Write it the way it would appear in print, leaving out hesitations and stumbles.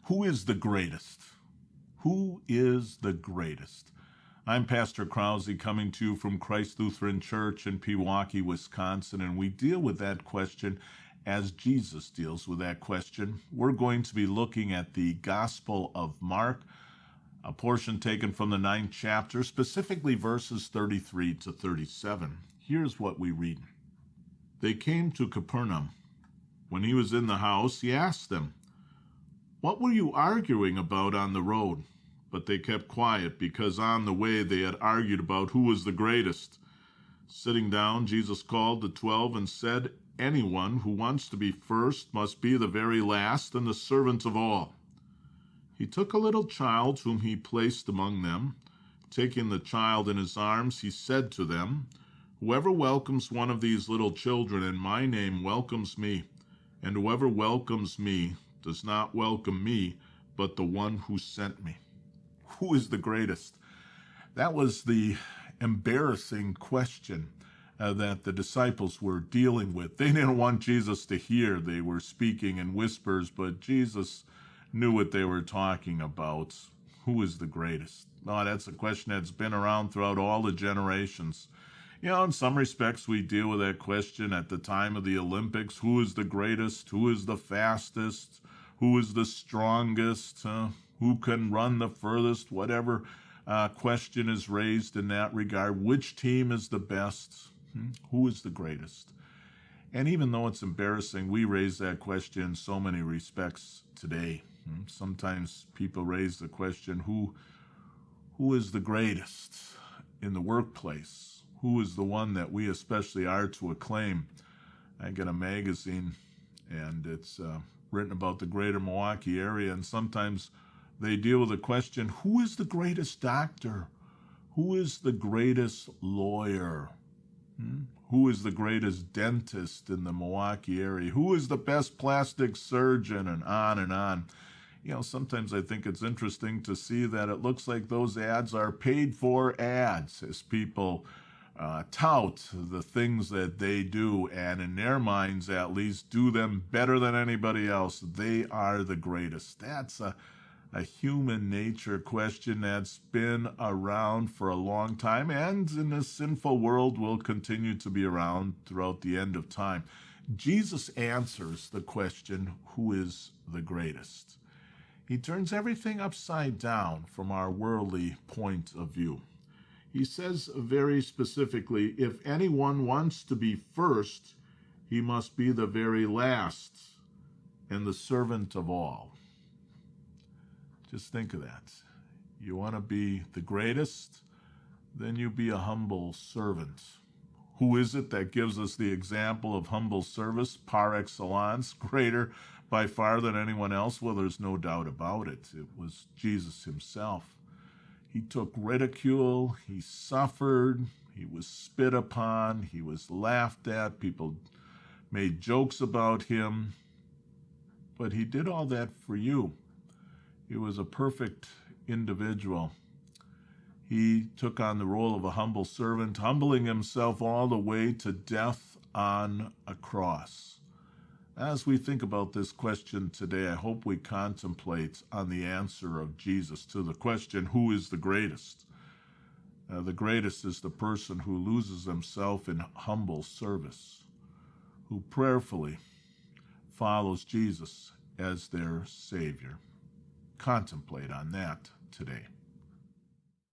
Who is the greatest? Who is the greatest? I'm Pastor Krause, coming to you from Christ Lutheran Church in Pewaukee, Wisconsin, and we deal with that question as Jesus deals with that question. We're going to be looking at the Gospel of Mark, a portion taken from the 9th chapter, specifically verses 33 to 37. Here's what we read. They came to Capernaum. When he was in the house, he asked them, "What were you arguing about on the road?" But they kept quiet, because on the way they had argued about who was the greatest. Sitting down, Jesus called the 12 and said, "Anyone who wants to be first must be the very last and the servant of all." He took a little child whom he placed among them. Taking the child in his arms, he said to them, "Whoever welcomes one of these little children in my name welcomes me, and whoever welcomes me does not welcome me, but the one who sent me." Who is the greatest? That was the embarrassing question that the disciples were dealing with. They didn't want Jesus to hear. They were speaking in whispers, but Jesus knew what they were talking about. Who is the greatest? No, that's a question that's been around throughout all the generations. In some respects, we deal with that question at the time of the Olympics. Who is the greatest? Who is the fastest? Who is the strongest? Who can run the furthest? Whatever question is raised in that regard. Which team is the best? Who is the greatest? And even though it's embarrassing, we raise that question in so many respects today. Sometimes people raise the question, who is the greatest in the workplace? Who is the one that we especially are to acclaim? I get a magazine, and it's written about the greater Milwaukee area, and sometimes they deal with the question, who is the greatest doctor? Who is the greatest lawyer? Who is the greatest dentist in the Milwaukee area? Who is the best plastic surgeon? And on and on. Sometimes I think it's interesting to see that it looks like those ads are paid for ads as people tout the things that they do, and in their minds at least do them better than anybody else. They are the greatest. That's a human nature question that's been around for a long time, and in this sinful world will continue to be around throughout the end of time. Jesus answers the question, who is the greatest? He turns everything upside down from our worldly point of view. He says very specifically, if anyone wants to be first, he must be the very last and the servant of all. Just think of that. You want to be the greatest? Then you be a humble servant. Who is it that gives us the example of humble service par excellence, greater by far than anyone else? Well, there's no doubt about it. It was Jesus himself. He took ridicule, he suffered, he was spit upon, he was laughed at, people made jokes about him, but he did all that for you. He was a perfect individual. He took on the role of a humble servant, humbling himself all the way to death on a cross. As we think about this question today, I hope we contemplate on the answer of Jesus to the question, who is the greatest? The greatest is the person who loses himself in humble service, who prayerfully follows Jesus as their Savior. Contemplate on that today.